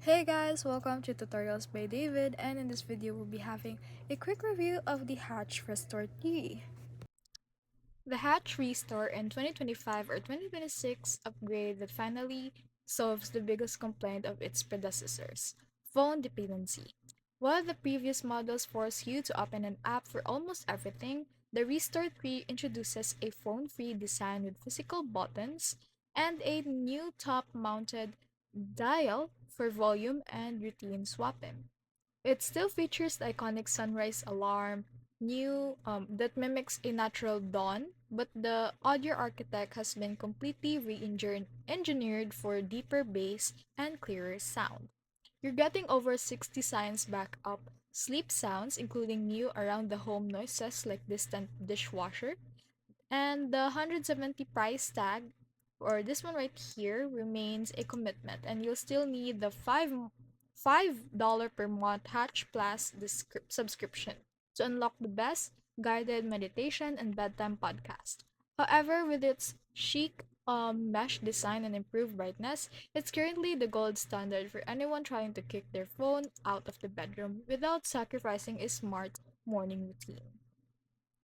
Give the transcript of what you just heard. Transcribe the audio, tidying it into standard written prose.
Hey guys, welcome to Tutorials by David, and in this video we'll be having a quick review of the Hatch Restore 3. The Hatch Restore in 2025 or 2026 upgrade that finally solves the biggest complaint of its predecessors, phone dependency. While the previous models force you to open an app for almost everything, the Restore 3 introduces a phone-free design with physical buttons and a new top-mounted dial for volume and routine swapping. It still features the iconic sunrise alarm, new that mimics a natural dawn, but the audio architect has been completely re-engineered for deeper bass and clearer sound. You're getting over 60 signs back up sleep sounds, including new around the home noises like distant dishwasher, and the 170 price tag, or this one right here, remains a commitment, and you'll still need the $5 per month Hatch Plus subscription to unlock the best guided meditation and bedtime podcast. However, with its chic mesh design and improved brightness, it's currently the gold standard for anyone trying to kick their phone out of the bedroom without sacrificing a smart morning routine.